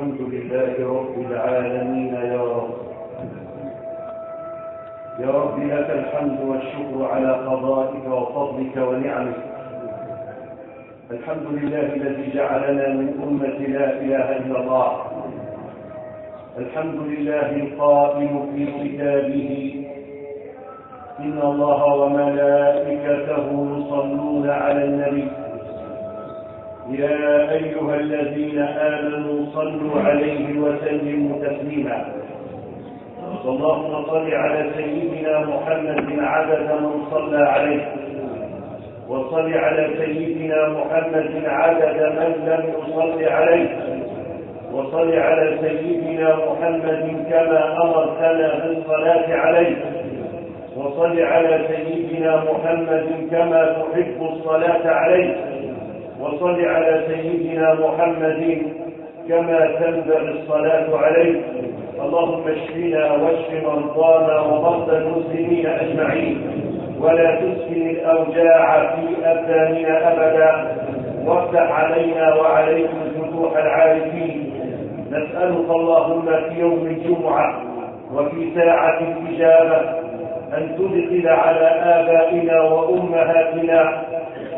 الحمد لله رب العالمين يا رب. يا رب لك الحمد والشكر على قضائك وفضلك ونعمك. الحمد لله الذي جعلنا من أمة لا إله إلا الله. الحمد لله القائل في كتابه إن الله وملائكته يصلون على النبي يا أيها الذين آمنوا صلوا عليه وسلموا تسليما. اللهم صل على سيدنا محمد عدد من صلى عليه، وصل على سيدنا محمد عدد من لم يصل عليه، وصل على سيدنا محمد كما أمرتنا بالصلاة عليه، وصل على سيدنا محمد كما تحب الصلاة عليه، وصل على سيدنا محمد كما تنبغي الصلاة عليه. اللهم اشفنا واشف مرضانا ومرضى المسلمين أجمعين، ولا تسكن الأوجاع في أبداننا أبدا، وافتح علينا وعليكم فتوح العارفين. نسألك اللهم في يوم الجمعة وفي ساعة الإجابة أن تدخل على آبائنا وأمهاتنا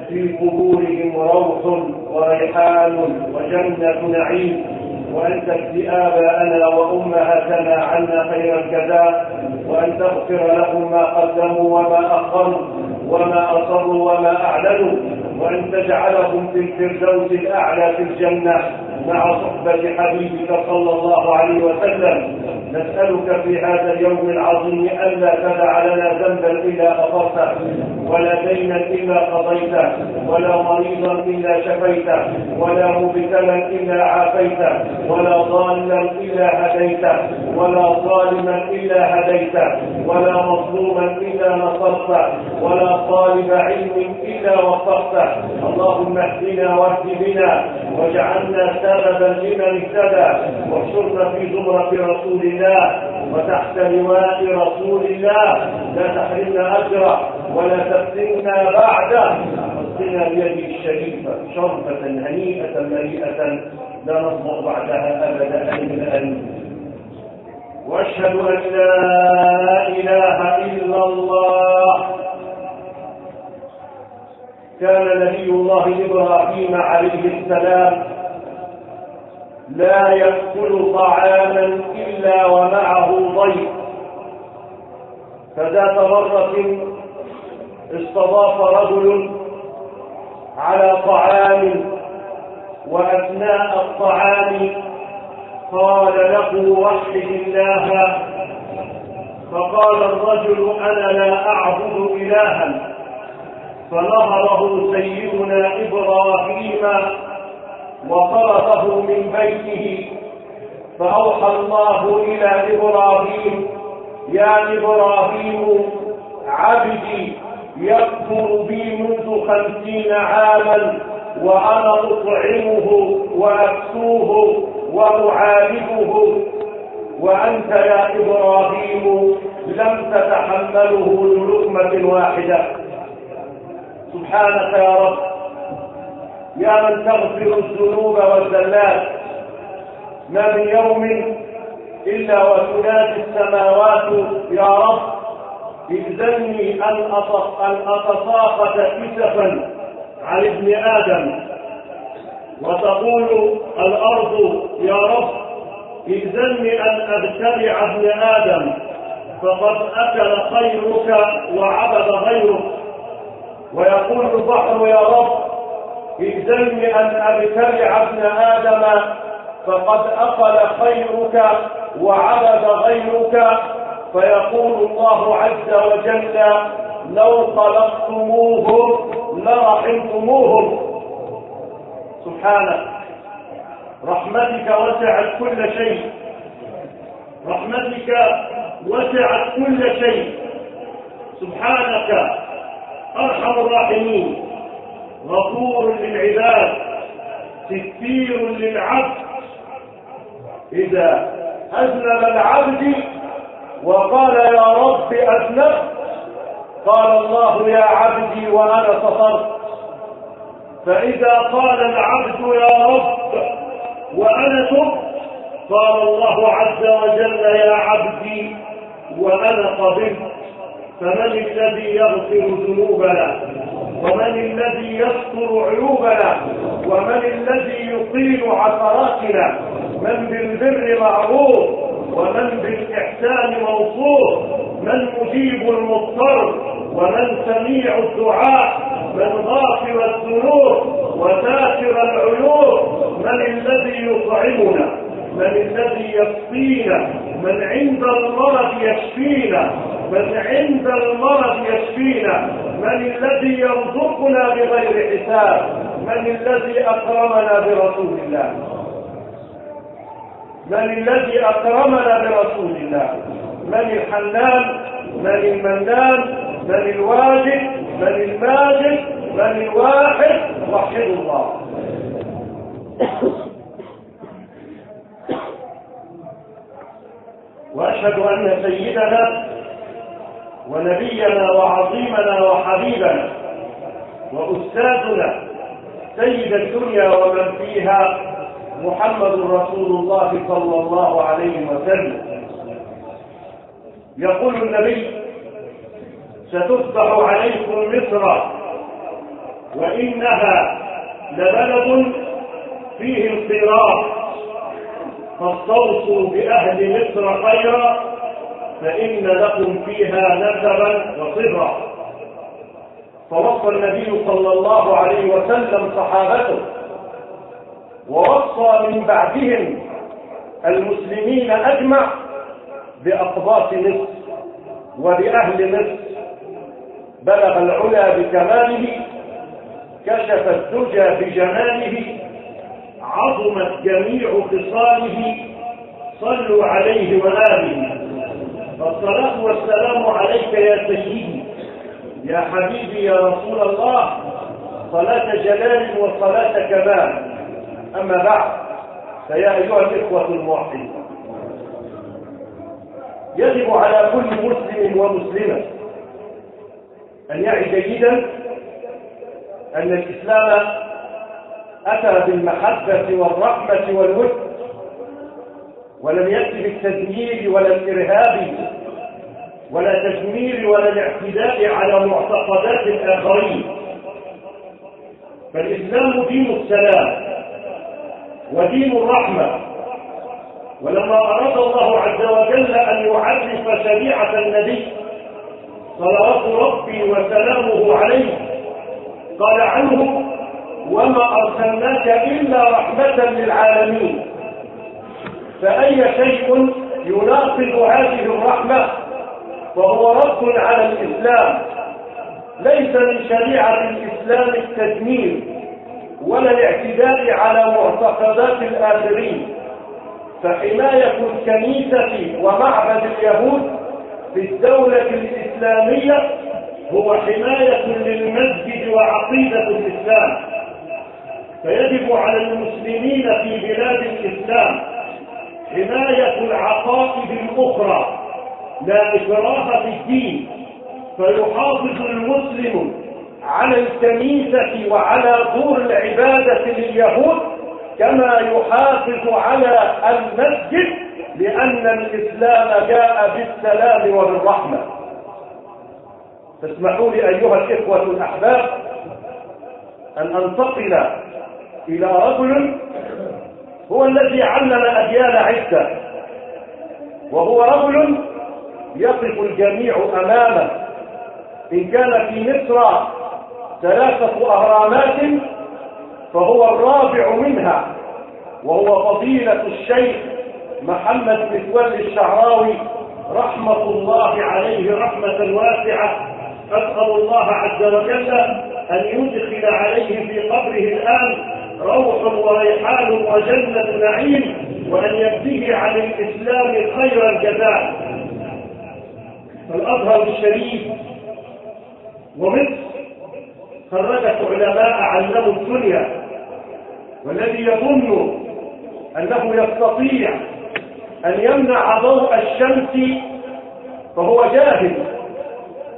في قبورهم روح وريحان وجنة نعيم، وأن تجزي آباءنا وأمهاتنا عنا خير الجزاء، وأن تغفر لهم ما قدموا وما أخروا وما أصروا وما أعلنوا، وأن تجعلهم في الفردوس الأعلى في الجنة مع صحبة حبيبك صلى الله عليه وسلم. نسألك في هذا اليوم العظيم ألا تدع لنا ذنبا إلا غفرته، ولا دينا إلا قضيته، ولا مريضا إلا شفيته، ولا مبتلا إلا عافيته، ولا ضالا إلا هديته، ولا ظالما إلا هديته، ولا مظلوما إلا نصرته، ولا طالب علم إلا وفقته. اللهم اهدنا واهد بنا واجعلنا سببا لمن اهتدى، واحشرنا في زمرة رسول الله وتحت لواء رسول الله، لا تحرمنا أجره ولا تفتنا بعده، واسقنا بيده الشريفة شربة هنيئة مريئة لا نظمأ بعدها أبدا. أمين. وأشهد أن لا إله إلا الله. كان نبي الله إبراهيم عليه السلام لا يأكل طعاما إلا ومعه ضيف، فذات مرة استضاف رجل على طعام، وأثناء الطعام قال له وحد الله. فقال الرجل أنا لا أعبد إلها. فنهره سيدنا إبراهيم وطرده من بيته. فأوحى الله إلى إبراهيم يا إبراهيم عبدي يكفر بي منذ 50 عاما وأنا أطعمه وأكسوه وأعالجه، وأنت يا إبراهيم لم تتحمله للقمة واحدة. سبحانك يا رب يا من تغفر الذنوب والزلات، ما من يوم إلا وتنادي السماوات يا رب إذني أن أتساقط كسفا عن ابن آدم، وتقول الأرض يا رب إذني أن أبتلع ابن آدم فقد أكل خيرك وعبد غيرك، ويقول البحر يا رب إذني أن أبتلع ابن آدم فقد أكل خيرك وعبد غيرك، فيقول الله عز وجل لو خلقتموهم لرحمتموهم. سبحانك رحمتك وسعت كل شيء، رحمتك وسعت كل شيء. سبحانك أرحم الراحمين، غفور للعباد ستير للعبد. إذا أذنب العبد وقال يا رب أذنبت، قال الله يا عبدي وأنا سترت. فإذا قال العبد يا رب وأنا تبت، قال الله عز وجل يا عبدي وأنا قبلت. فمن الذي يغفر ذنوبنا، ومن الذي يستر عيوبنا، ومن الذي يقيل عثراتنا؟ من بالبر معروف ومن بالإحسان موصوف، من مجيب المضطر ومن سميع الدعاء، من غافر الذنوب وساتر العيوب، من الذي يطعمنا، من الذي يسقينا، من عند المرض يشفينا، من عند المرض يشفينا، من الذي يرزقنا بغير حساب، من الذي أكرمنا برسول الله، من الذي أكرمنا برسول الله، من الحنان، من المنان، من الواجد، من الماجد، من الواحد. وحدوا الله. وأشهد أن سيدنا ونبينا وعظيمنا وحبيبنا وأستاذنا سيد الدنيا ومن فيها محمد رسول الله صلى الله عليه وسلم. يقول النبي ستفتح عليكم مصر وإنها لبلد فيه الخيرات، فاستوصوا بأهل مصر خيرا فإن لكم فيها نسبا وصبرا. فوصى النبي صلى الله عليه وسلم صحابته، ووصى من بعدهم المسلمين أجمع بأقباط مصر وبأهل مصر. بلغ العلا بكماله، كشف الدجى بجماله، عظمت جميع خصاله، صلوا عليه وآله. فالصلاة والسلام عليك يا سيدي يا حبيبي يا رسول الله، صلاة جلال وصلاة كمال. أما بعد، فيا أيها الإخوة الموحدين، يجب على كل مسلم ومسلمة أن يعي جيدا أن الإسلام أتى بالمحبة والرحمة والود، ولم يأتي بالتدمير ولا الإرهاب ولا التجميل ولا الاعتداء على معتقدات الآخرين. فالإسلام دين السلام ودين الرحمة. ولما أراد الله عز وجل أن يعرف شريعة النبي صلوات ربي وسلامه عليه قال عنه وما أرسلناك إلا رحمة للعالمين. فأي شيء يناقض هذه الرحمة فهو رد على الإسلام. ليس من شريعة الإسلام التدمير ولا الاعتداء على معتقدات الآخرين، فحماية الكنيسة ومعبد اليهود في الدولة الإسلامية هو حماية للمسجد وعقيدة الإسلام. فيجب على المسلمين في بلاد الإسلام حماية العقائد الأخرى، لا إكراه في الدين، فيحافظ المسلم على الكنيسة وعلى دور العبادة لليهود كما يحافظ على المسجد، لأن الإسلام جاء بالسلام وبالرحمة. فاسمحوا لي أيها الإخوة الأحباب أن أنتقل إلى رجل هو الذي علم أجيال عدة، وهو رجل يقف الجميع أمامه. إن كان في مصر 3 أهرامات فهو الرابع منها، وهو فضيلة الشيخ محمد متولي الشعراوي رحمة الله عليه رحمة واسعة. أسأل الله عز وجل أن يدخل عليه في قبره الآن روح وريحان وجنة نعيم، وأن يجزيه عن الإسلام خير الجزاء. فالأزهر الشريف ومصر خرجت علماء علموا الدنيا، والذي يظن أنه يستطيع أن يمنع ضوء الشمس فهو جاهل،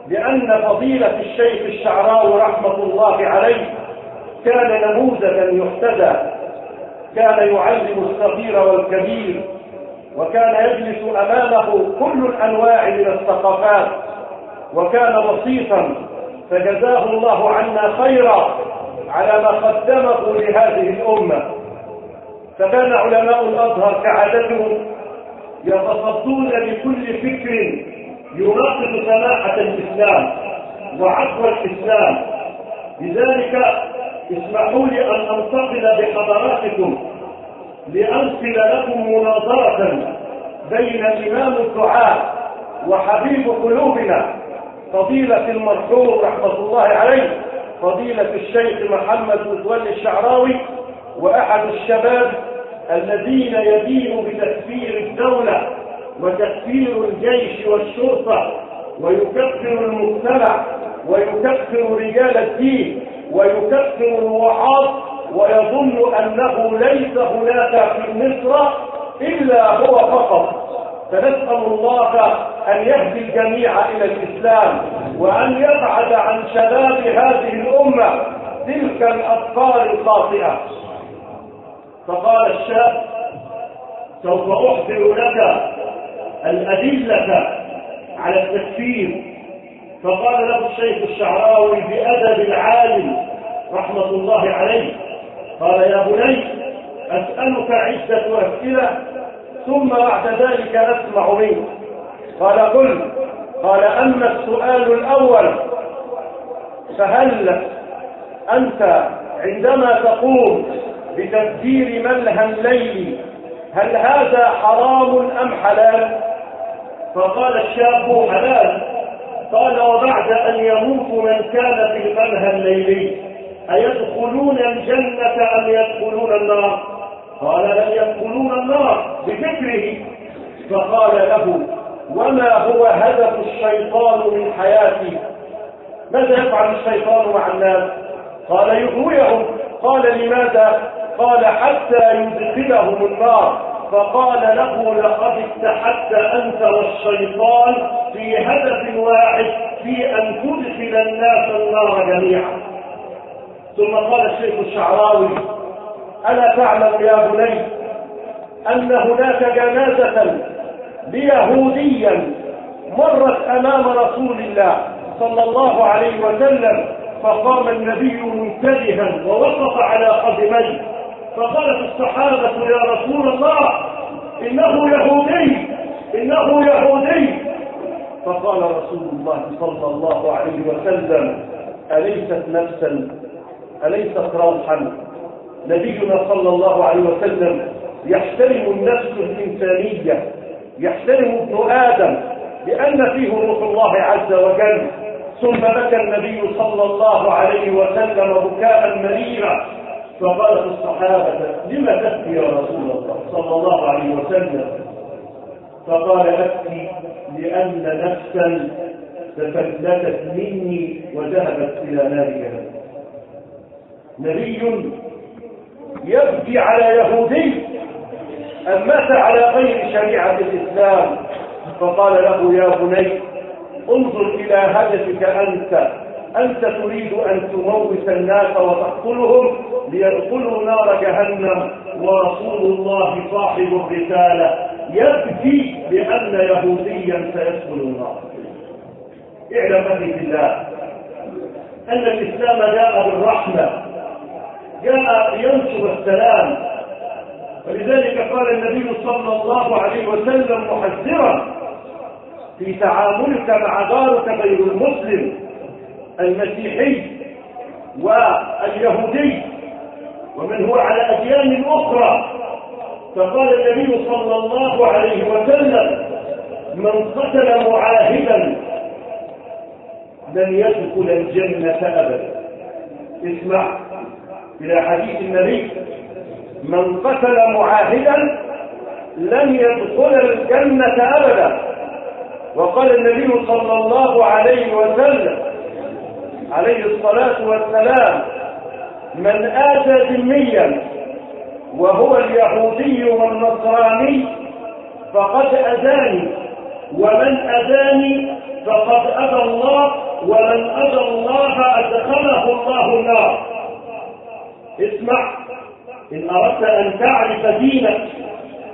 لأن فضيلة الشيخ الشعراوي رحمة الله عليه كان نموذجا يحتذى، كان يعلم الصغير والكبير، وكان يجلس أمامه كل الأنواع من الثقافات، وكان بسيطا، فجزاه الله عنا خيرا على ما قدمه لهذه الأمة. فكان علماء الأزهر كعادتهم يتصدون لكل فكر يناقض سماحة الإسلام وعفو الإسلام. لذلك اسمحوا لي أن أنتقل بحضراتكم لأنقل لكم مناظرة بين إمام الدعاء وحبيب قلوبنا فضيلة المرحوم رحمة الله عليه فضيلة الشيخ محمد متولي الشعراوي، وأحد الشباب الذين يدين بتكفير الدولة وتكفير الجيش والشرطة، ويكفر المجتمع ويكفر رجال الدين ويكفر الوعاظ، ويظن أنه ليس هناك في مصر إلا هو فقط. فنسأل الله أن يهدي الجميع إلى الإسلام، وأن يبعد عن شباب هذه الأمة تلك الأفكار الخاطئة. فقال الشاب: سوف أحضر لك الأدلة على التكفير. فقال له الشيخ الشعراوي بأدب العالم رحمة الله عليه، قال: يا بني، أسألك عدة أسئلة ثم بعد ذلك أسمع منك. قال: قل. قال: أما السؤال الأول، فهل أنت عندما تقوم بتفجير ملهى الليل هل هذا حرام أم حلال؟ فقال الشاب: حلال. قال: وبعد أن يموت من كان في الملهى الليلي أيدخلون الجنة أم يدخلون النار؟ قال: لن يدخلون النار بفكره. فقال له: وما هو هدف الشيطان من حياتي؟ ماذا يفعل الشيطان مع الناس؟ قال: يغويهم. قال: لماذا؟ قال: حتى يدخلهم النار. فقال له: لقد اتحدت أنت والشيطان في هدف واحد، في أن تدخل الناس النار جميعا. ثم قال الشيخ الشعراوي: ألا تعلم يا بني أن هناك جنازة ليهوديا مرت أمام رسول الله صلى الله عليه وسلم، فقام النبي منتبها ووقف على قدميه، فقالت الصحابة: يا رسول الله، إنه يهودي، إنه يهودي. فقال رسول الله صلى الله عليه وسلم: أليست نفسا، أليست روحا؟ نبينا صلى الله عليه وسلم يحترم النفس الإنسانية، يحترم ابن آدم لأن فيه روح الله عز وجل. ثم بكى النبي صلى الله عليه وسلم بكاء مريرا، فقالت الصحابة: لم تبكي يا رسول الله صلى الله عليه وسلم؟ فقال: أبكي لأن نفسا تفلتت مني وذهبت إلى نار جهنم. نبي يبكي على يهودي أن مات على غير شريعة الإسلام، فقال له: يا بني انظر إلى هدفك أنت تريد أن تموت الناس وتقتلهم ليدخلوا نار جهنم، ورسول الله صاحب الرسالة يبكي لأن يهوديا سيدخل النار. اعلم أخي بالله أن الإسلام جاء بالرحمة، جاء ينشر السلام، ولذلك قال النبي صلى الله عليه وسلم محذرا: في تعاملك مع جارك غير المسلم المسيحي واليهودي ومن هو على أديان أخرى، فقال النبي صلى الله عليه وسلم: من قتل معاهدا لن يدخل الجنة أبدا. اسمع إلى حديث النبي: من قتل معاهدا لن يدخل الجنة أبدا. وقال النبي صلى الله عليه وسلم عليه الصلاة والسلام: من آتى ذميا وهو اليهودي والنصراني فقد أذاني، ومن أذاني فقد أذى الله، ومن أذى الله أدخله الله النار. اسمع، إن أردت أن تعرف دينك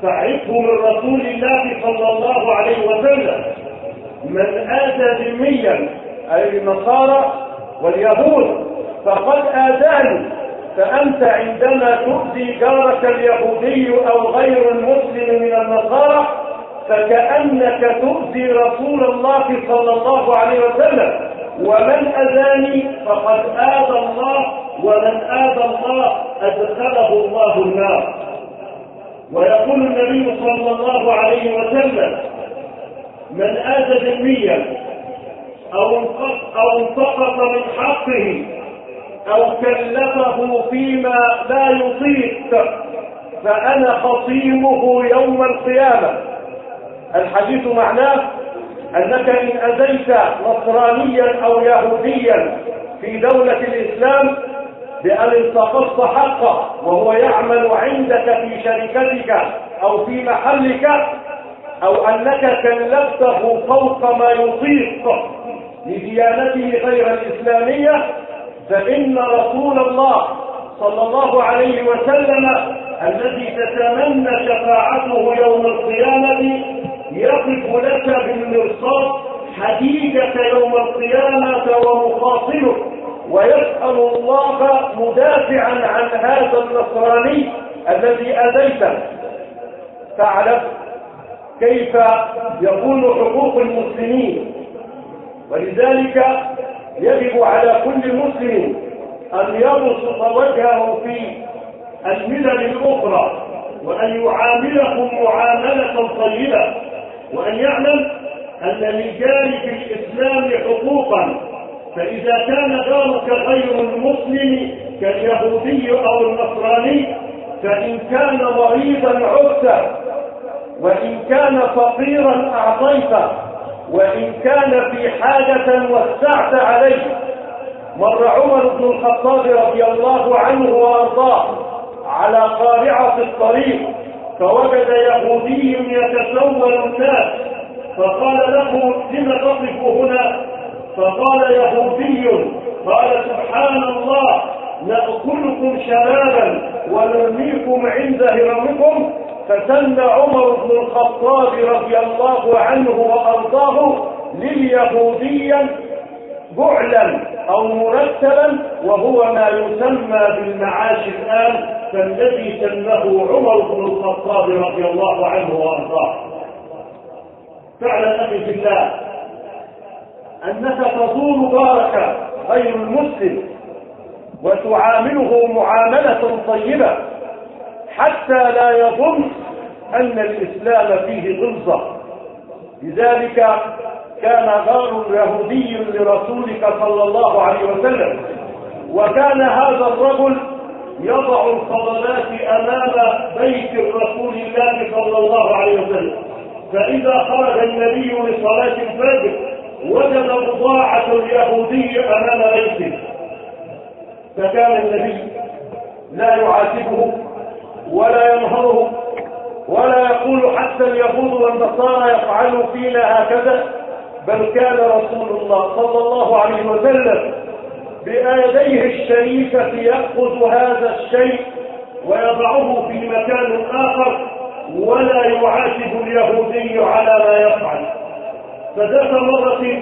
فاعرفه من رسول الله صلى الله عليه وسلم: من آتى ذميا أي النصارى واليهود فقد آذاني. فأنت عندما تؤذي جارك اليهودي أو غير المسلم من النصارى فكأنك تؤذي رسول الله صلى الله عليه وسلم. ومن أذاني فقد آذى الله، ومن آذى الله أدخله الله النار. ويقول النبي صلى الله عليه وسلم: من آذى ذميا أو انتقص من حقه أو كلفه فيما لا يطيق فأنا خصيمه يوم القيامة. الحديث معناه أنك إن أذيت نصرانيا أو يهوديا في دولة الإسلام بأن انتقصت حقه وهو يعمل عندك في شركتك أو في محلك، أو أنك كلفته فوق ما يطيق لديانته غير الإسلامية، فإن رسول الله صلى الله عليه وسلم الذي تتمنى شفاعته يوم القيامة يقف لك بالمرصاد حديدك يوم القيامة ومخاصمك، ويسأل الله مدافعا عن هذا النصراني الذي أذيته. تعلم كيف يكون حقوق المسلمين، ولذلك يجب على كل مسلم أن يبسط وجهه في الملل الأخرى وأن يعاملهم معاملة طيبة، وأن يعلم أن للجار في الإسلام حقوقا. فإذا كان جارك غير المسلم كاليهودي أو النصراني فإن كان مريضا عدته، وإن كان فقيرا أعطيته، وإن كان في حاجة وسعت عليه. مر عمر بن الخطاب رضي الله عنه وأرضاه على قارعة الطريق فوجد يهودي يتسول الناس، فقال له: لم تقف هنا؟ فقال يهودي: قال سبحان الله، نأكلكم شبابا ونرميكم عند هرمكم. فسن عمر بن الخطاب رضي الله عنه وأرضاه لليهودي جعلا أو مرتبا، وهو ما يسمى بالمعاش الآن، فالذي سنه عمر بن الخطاب رضي الله عنه وأرضاه. فاعلم أخي في الله أنك تزور جارك غير المسلم وتعامله معاملة طيبة حتى لا يظن أن الإسلام فيه غلظة. لذلك كان جار يهودي لرسولك صلى الله عليه وسلم، وكان هذا الرجل يضع الفضلات أمام بيت رسول الله صلى الله عليه وسلم، فإذا خرج النبي لصلاة الفجر وجد بضاعة اليهودي أمام بيته، فكان النبي لا يعاتبه ولا ينهره ولا يقول حتى اليهود والنصارى يفعلوا فينا هكذا، بل كان رسول الله صلى الله عليه وسلم بيديه الشريفة يأخذ هذا الشيء ويضعه في مكان آخر ولا يعاتب اليهودي على ما يفعل. فذات مرة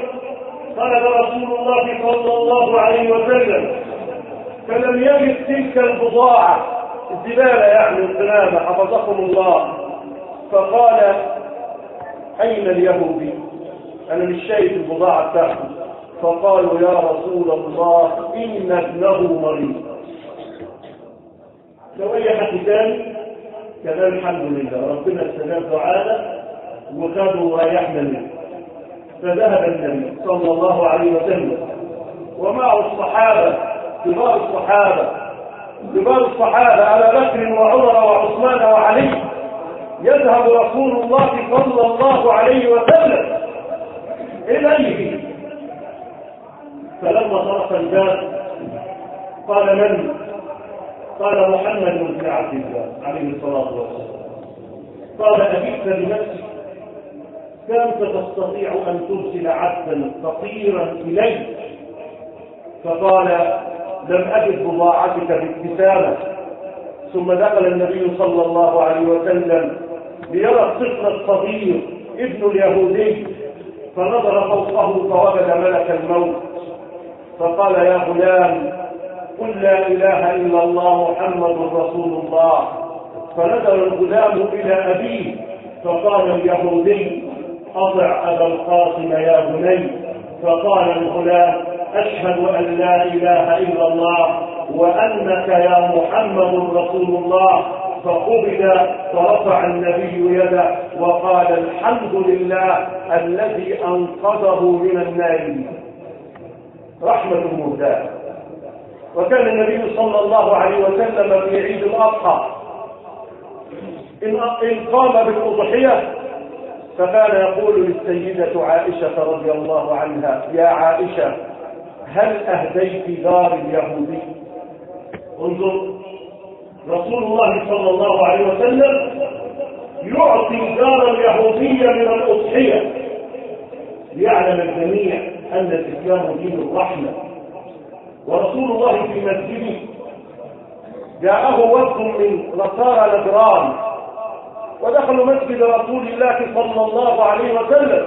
طلب رسول الله صلى الله عليه وسلم فلم يجد تلك البضاعة، الزبالة يعني القمامة حفظكم الله، فقال أين اليهودي؟ أنا مش شايف البضاعة بتاعته. فقالوا يا رسول الله إن ابنه مريض. لو أي حد ثاني كان الحمد لله ربنا استجاب دعانا وخدوا وريحنا منه. فذهب النبي صلى الله عليه وسلم ومعه الصحابة كبار الصحابة أبا بكر وعمر وعثمان وعلي. يذهب رسول الله صلى الله عليه وسلم إليه، فلما طرق الباب قال من؟ قال محمد بن عبد الله عليه الصلاة والسلام. قال أبيت بنفسك؟ كنت تستطيع أن ترسل عبدا فقيرا إليك؟ فقال لم أجد بضاعتك بابتسامة. ثم دخل النبي صلى الله عليه وسلم ليرى الطفل الصغير ابن اليهودي، فنظر فوقه فوجد ملك الموت، فقال يا غلام قل لا إله إلا الله محمد رسول الله. فنظر الغلام إلى أبيه فقال اليهودي أطع أبا القاسم يا بني. فقال الغلام أشهد أن لا إله إلا الله وأنك يا محمد رسول الله. فقبل فرفع النبي يده وقال الحمد لله الذي أنقذه من النار. رحمة مهداة. وكان النبي صلى الله عليه وسلم في عيد الأضحى إن قام بالأضحية فكان يقول للسيدة عائشة رضي الله عنها يا عائشة هل أهديت دار اليهودي؟ انظر رسول الله صلى الله عليه وسلم يعطي دار اليهودية من الأضحية ليعلم الجميع أن الإسلام دين الرحمة. ورسول الله في مسجده جاءه وفد من نصارى نجران ودخلوا مسجد رسول الله صلى الله عليه وسلم،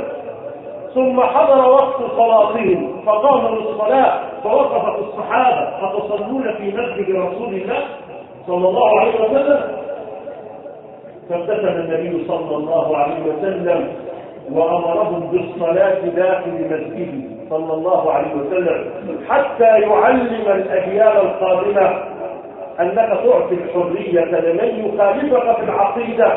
ثم حضر وقت صلاتهم فقاموا للصلاة فوقفت الصحابة فتصلون في مسجد رسول الله صلى الله عليه وسلم. فابتسم النبي صلى الله عليه وسلم وأمرهم بالصلاة داخل مسجده صلى الله عليه وسلم حتى يعلم الأجيال القادمة أنك تعطي الحرية لمن يخالفك في العقيدة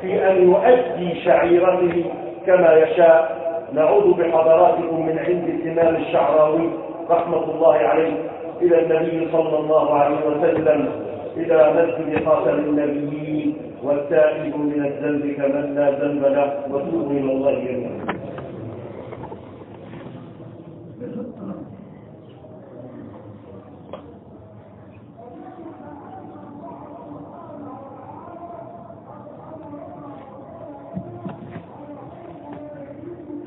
في أن يؤدي شعيرته كما يشاء. نعود بحضراتكم من عند الإمام الشعراوي رحمة الله عليه إلى النبي صلى الله عليه وسلم إلى مسجد خاتم النبيين والتائب من الذنب كمن لا ذنب له وتوبوا إلى الله جميعا.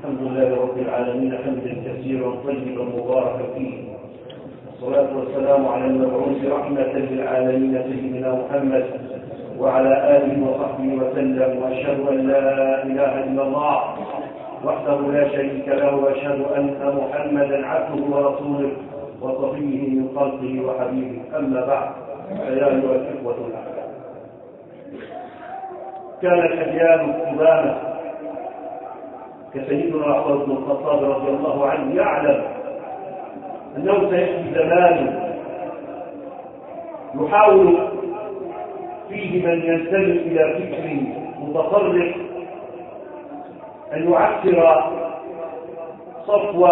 الحمد لله رب العالمين حمدا كثيرا طيبا مباركا فيه، والصلاة والسلام على المبعوث رحمة للعالمين سيدنا محمد وعلى آله وصحبه وسلم. وأشهد أن لا إله إلا الله وحده لا شريك له، وأشهد أن محمدا عبده ورسوله وصفيه من خلقه وحبيبه. أما بعد، فيا أيها الإخوة الأحباب، كان الأديان قدامى كسيدنا عمر بن الخطاب رضي الله عنه يعلم أنه سيأتي زمان يحاول فيه فيه من ينتمي إلى فكر متطرف أن يعكر صفو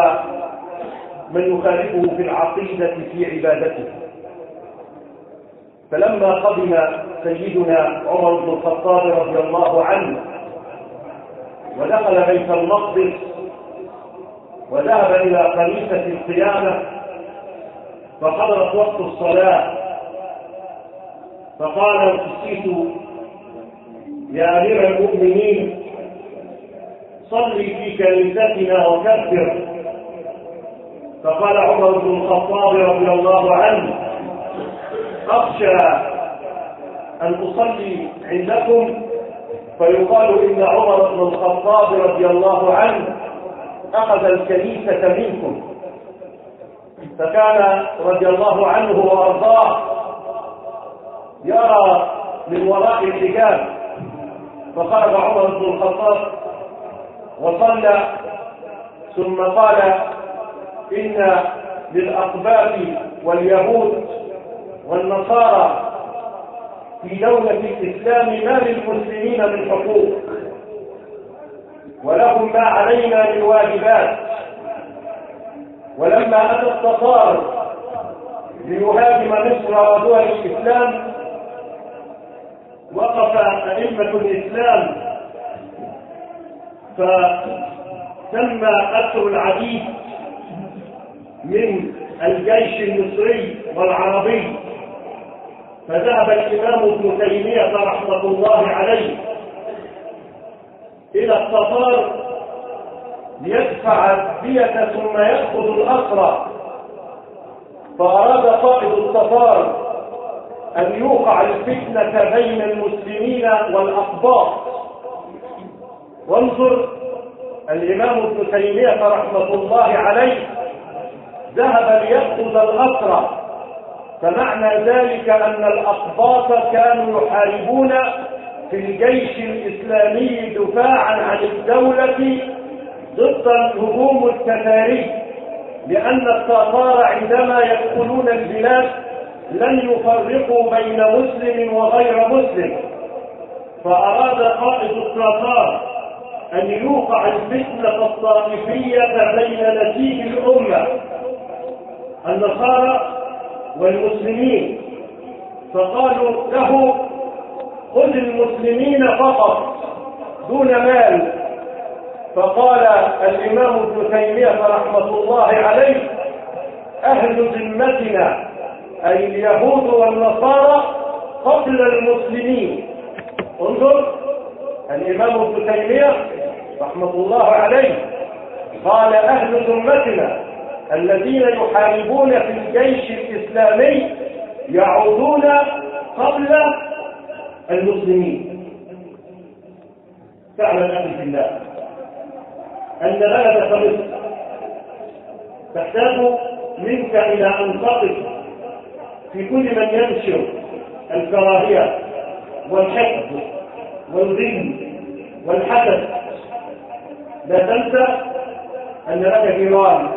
من يخالفه في العقيدة في عبادته. فلما قدم سيدنا عمر بن الخطاب رضي الله عنه ودخل بيت المقدس وذهب إلى كنيسة القيامة فحضرت وقت الصلاة، فقال القسيس: يا أمير المؤمنين، صلي في كنيستنا وكبر. فقال عمر بن الخطاب رضي الله عنه: أخشى أن أصلي عندكم فيقال إن عمر بن الخطاب رضي الله عنه أخذ الكنيسة منكم. فكان رضي الله عنه وأرضاه يرى من وراء الحجاب، فخرج عمر بن الخطاب وصلى، ثم قال: إن للأقباط واليهود والنصارى في دولة الإسلام ما للمسلمين من حقوق، ولهم ما علينا من واجبات. ولما أتى التتار ليهاجم مصر ودول الإسلام وقف أئمة الإسلام فتم أسر العديد من الجيش المصري والعربي، فذهب الإمام ابن تيمية رحمة الله عليه إلى التتار ليدفع الدية ثم يأخذ الأسرى. فأراد قائد التتار أن يوقع الفتنة بين المسلمين والأقباط. وانظر الإمام ابن تيمية رحمة الله عليه ذهب ليأخذ الأسرى، فمعنى ذلك أن الأقباط كانوا يحاربون في الجيش الإسلامي دفاعا عن الدولة ضد الهجوم التتاري، لأن التتار عندما يدخلون البلاد لن يفرقوا بين مسلم وغير مسلم. فأراد قائد التتار أن يوقع الفتنة الطائفية بين نسيج الأمة النصارى والمسلمين، فقالوا له: خذ المسلمين فقط دون مال. فقال الإمام ابن تيمية رحمة الله عليه: أهل ذمتنا أي اليهود والنصارى قبل المسلمين. انظر الإمام ابن تيمية رحمة الله عليه قال: أهل ذمتنا الذين يحاربون في الجيش الإسلامي يعودون قبل المسلمين. فاعلم أخي في الله أن بلدك مصر تحتاج منك إلى أن تقف في كل من ينشر الكراهية والحقد والغل والحسد. لا تنسى أن لك جيران،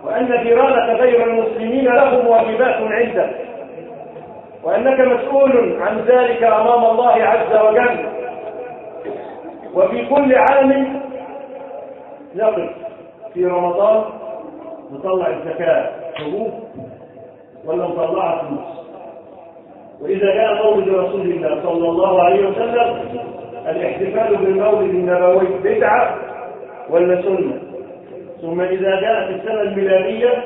وأن جيرانك غير المسلمين لهم واجبات عندك، وأنك مسؤول عن ذلك أمام الله عز وجل. وفي كل عام نقف في رمضان نطلع الزكاة حبوب ولا نطلعها فلوس. وإذا جاء مولد رسول الله صلى الله عليه وسلم الاحتفال بالمولد النبوي بدعة ولا سنة؟ ثم إذا جاءت السنة الميلادية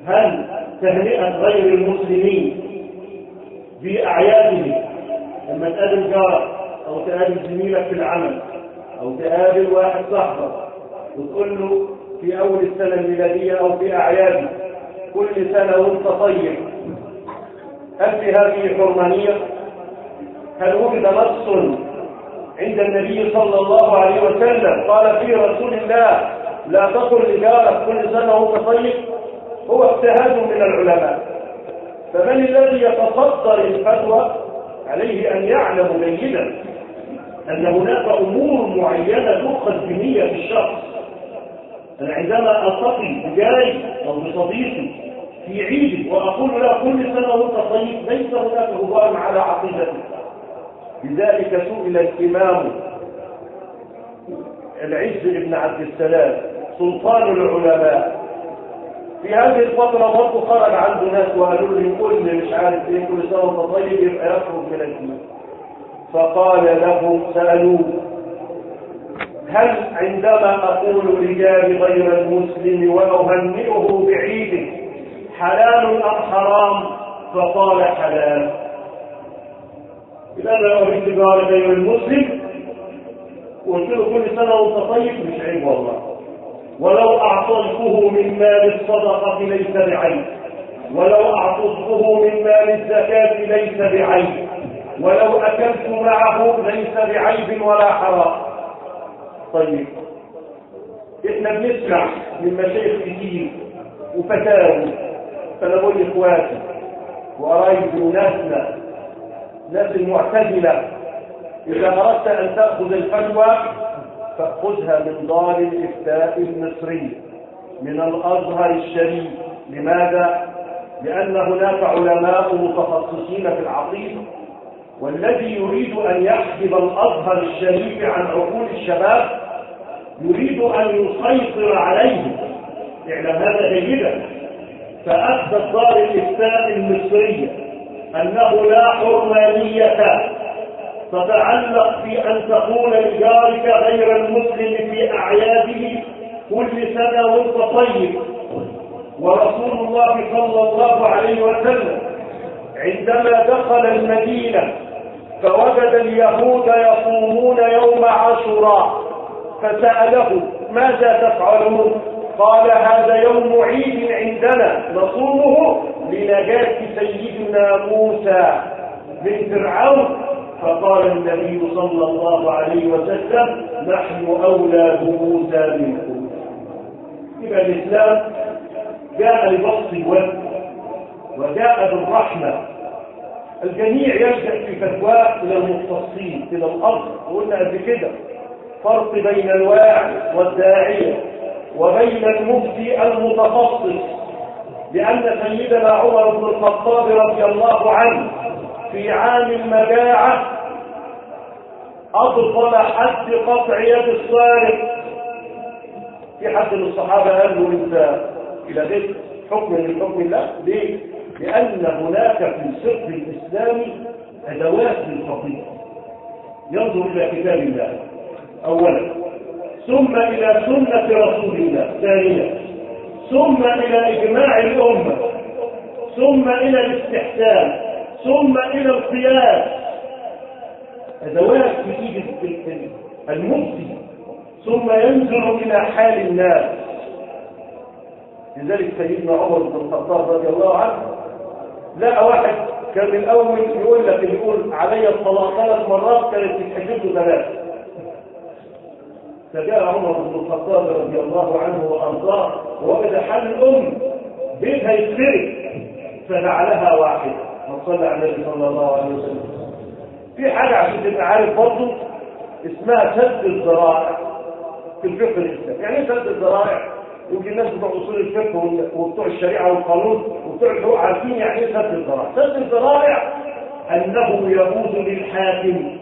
هل تهنئة غير المسلمين بأعيادهم لما تقابل جارك أو تقابل زميلك في العمل أو تقابل واحد صاحبك وتقول له في أول السنة الميلادية أو في أعياده كل سنة وانت طيب، هل في هذه حرمانية؟ هل وجد نص عند النبي صلى الله عليه وسلم قال فيه رسول الله لا تقل لجارك كل سنة وانت طيب؟ هو اجتهاد من العلماء، فمن الذي يتصدر الفتوى عليه أن يعلم جيدا أن هناك أمور معينة تؤخذ بنية الشخص. أنا عندما ألتقي بجاري أو بصديقي في عيد وأقول له كل سنة وأنت طيب، ليس هناك غبار على عقيدته. لذلك سئل الإمام العز بن عبد السلام سلطان العلماء في هذه الفترة برضه خرج عنده ناس وقالوا له يقول لي مش عارف ايه كل سنة وانت طيب يبقى يخرج من الدين. فقال لهم سألوه هل عندما أقول لجاري غير المسلم وأهنئه بعيده حلال أم حرام؟ فقال حلال. إذا أنا أريد جاري غير المسلم وقلت له كل سنة وانت طيب مش عيب والله، ولو أعطيته من مال الصدقة ليس بعيب، ولو أعطيته من مال الزكاة ليس بعيب، ولو أكلت معه ليس بعيب ولا حرام. طيب إحنا بنسمع من مشايخ كتير وفتاوى، فأنا بقول لإخواتي وقرايبي وناسنا ناس المعتزلة إذا أردت أن تأخذ الفتوى فخذها من دار الإفتاء المصري من الأزهر الشريف. لماذا؟ لأن هناك علماء متخصصين في العقيدة، والذي يريد أن يحجب الأزهر الشريف عن عقول الشباب يريد أن يسيطر عليهم. اعلم هذا جيدا. فأثبت دار الإفتاء المصرية أنه لا حرمانية تتعلق في أن تقول لجارك غير المسلم في أعياده كل سنة وانت طيب. ورسول الله صلى الله عليه وسلم عندما دخل المدينة فوجد اليهود يصومون يوم عاشوراء فسأله ماذا تفعلون؟ قال هذا يوم عيد عندنا نصومه لنجاة سيدنا موسى من فرعون. فقال النبي صلى الله عليه وسلم نحن أولاد موسى منكم. يبقى الإسلام جاء لبسط الوجه وجاء بالرحمة. الجميع يلجأ في فتواه إلى المختصين إلى الأرض. وقلنا قبل كده فرق بين الواعي والداعية وبين المفتي المتخصص، لأن سيدنا عمر بن الخطاب رضي الله عنه في عام المجاعة أبطل حد قطع يد السارق. في حد من الصحابة قال له أنت إلى بيت حكم من حكم الله. ليه؟ لأن هناك في الفقه الإسلامي أدوات للفقيه ينظر إلى كتاب الله أولا، ثم إلى سنة رسول الله ثانيا، ثم إلى إجماع الأمة، ثم إلى الاستحسان، ثم إلى القياس. أدوات بتيجي المفتي ثم ينزل إلى حال الناس. لذلك سيدنا عمر بن الخطاب رضي الله عنه لقى واحد كان من الأول يقول لك اللي يقول علي الطلاق 3 مرات كانت تتحجب له 3. فجاء عمر بن الخطاب رضي الله عنه وأرضاه ووجد حال الأم بيتها يتفرق فجعلها واحدة. وصلى على النبي صلى الله عليه وسلم. في حاجة عشان تبقى عارف برضه اسمها سد الذرائع في الفقه الإسلامي. يعني ايه سد الذرائع؟ يمكن الناس بتوع اصول الفقه وبتوع الشريعه والقانون وبتوع الحقوق عارفين يعني ايه سد الذرائع. سد الذرائع انه يجوز للحاكم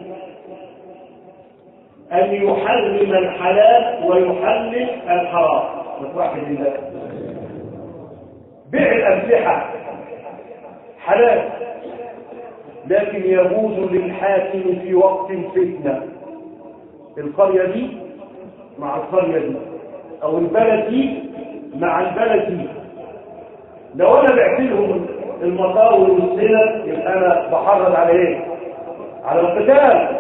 ان يحرم الحلال ويحلل الحرام. متوحد الله. بيع الاسلحه حلال، لكن يجوز للحاكم في وقت الفتنه القريه دي مع القريه دي او البلد دي مع البلد دي. لو انا بعت لهم المطاول والسنن يبقى انا بحرض على ايه؟ على القتال.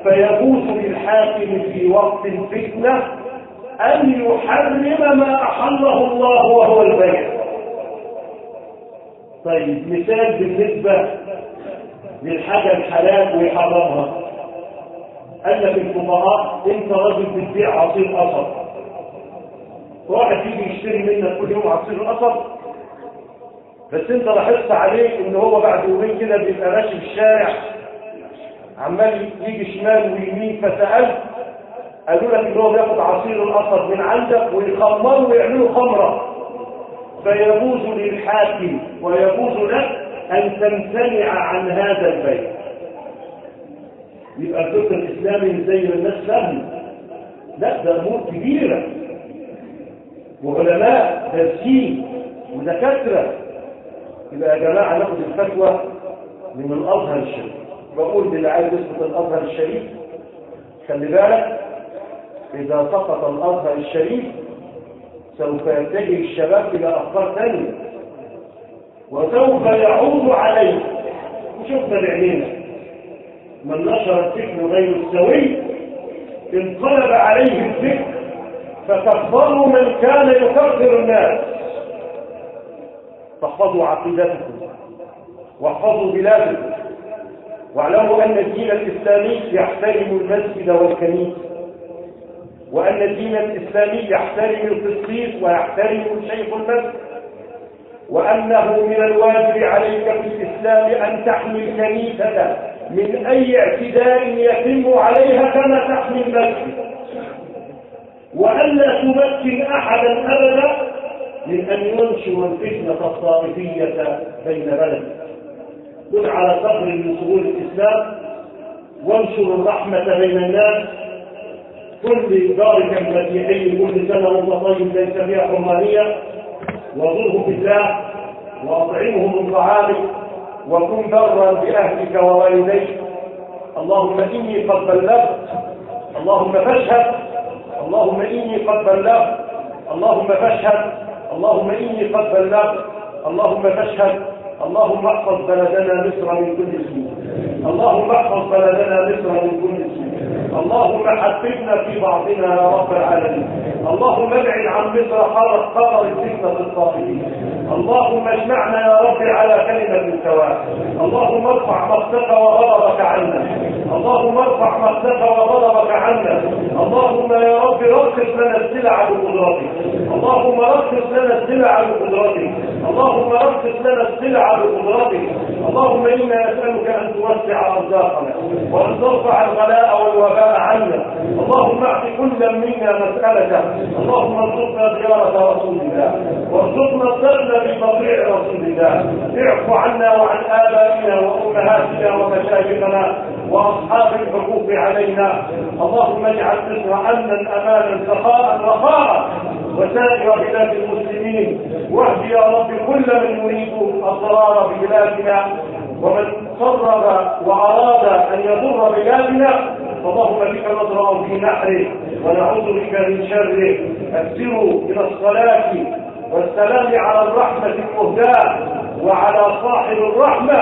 فيجوز للحاكم في وقت الفتنه ان يحرم ما احله الله وهو البيع. طيب مثال بالنسبه للحاجه الحلال ويحرمها. قال لك الفقهاء انت راجل بتبيع عصير قصب، واحد يجي يشتري منك كل يوم عصير القصب، بس انت لاحظت عليه ان هو بعد يومين كده بيبقى ماشي في الشارع عمال يجي شمال ويمين. فسألت قالوا لك ان هو بياخد عصير القصب من عندك ويخمره ويعملوا خمره. فيجوز للحاكم ويجوز لك أن تمتنع عن هذا البيع. يبقى الفقه الإسلامي زي ما الناس فهم، لا ده أمور كبيرة، وعلماء دارسين ودكاترة. يبقى يا جماعة ناخد الفتوى من الأزهر الشريف. بقول للي عايز يثبت الأزهر الشريف خلي بالك، إذا سقط الأزهر الشريف سوف يتجه الشباب إلى أفكار ثانية، وسوف يعود عليه. وشفنا بعيننا من نشر الفكر غير السوي انقلب عليه الفكر فكفروا من كان يكفر الناس. فاحفظوا عقيدتكم واحفظوا بلادكم، واعلموا أن الدين الإسلامي يحترم المسجد والكنيسة، وأن الدين الإسلامي يحترم القسيس ويحترم شيخ المسجد، وأنه من الواجب عليك في الإسلام أن تحمي الكنيسة من أي اعتداء يتم عليها كما تحمي المسجد، وألا تمكن أحدا أبدا من أن ينشر الفتنة الطائفية بين بلد. كن على صبر من صدور الإسلام، وانشر الرحمة بين الناس. كن لجارك المسيحي كل سنة وانت طيب ليس فيها حرمانية، وزره بالله وأطعمه من طعامك، وكن برا بأهلك ووالديك. اللهم إني قد بلغت، اللهم فاشهد، اللهم إني قد بلغت، اللهم فاشهد، اللهم إني قد بلغت، اللهم فاشهد. اللهم احفظ بلدنا مصر من كل سوء، اللهم احفظ بلدنا مصر من كل سوء، اللهم حببنا في بعضنا يا رب العالمين، اللهم ابعد عن مصر خطر الفتنة الطائفية، اللهم اجمعنا يا رب على كلمة سواء، اللهم ارفع مقتك وغضبك عنا، اللهم ارفع مقتك وغضبك عنا، اللهم يا رب رخص لنا السلع بقدرتك، اللهم رخص لنا السلع بقدرتك، اللهم رخص لنا السلع بقدرتك، اللهم إنا نسألك أن توسع أرزاقنا وأن ترفع الغلاء والوباء عنا، اللهم اعط كل منا مسألته، اللهم ارزقنا زيارة رسول الله، وارزقنا الدخل بمطيع رسول الله، اعف عنا وعن آبائنا وأمهاتنا ومشايخنا وأصحاب الحقوق علينا، اللهم اجعل مصر أمنا أمانا سخاء رخاء وسائر بلاد المسلمين، واهد يا رب كل من يريد الضرار ببلادنا ومن صرر وأراد أن يضر بلادنا، اللهم بك نضرب في نحره ونعوذ بك من شره. اكثروا من الصلاة والسلام على الرحمة المهداة وعلى صاحب الرحمة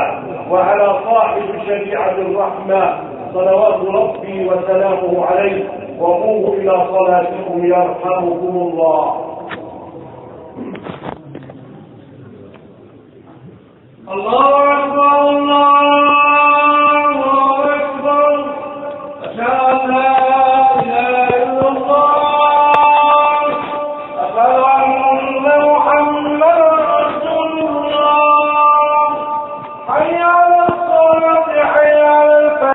وعلى صاحب شريعة الرحمة، صلوات ربي وسلامه عليه. وقوموا إلى صلاتكم يرحمكم الله. الله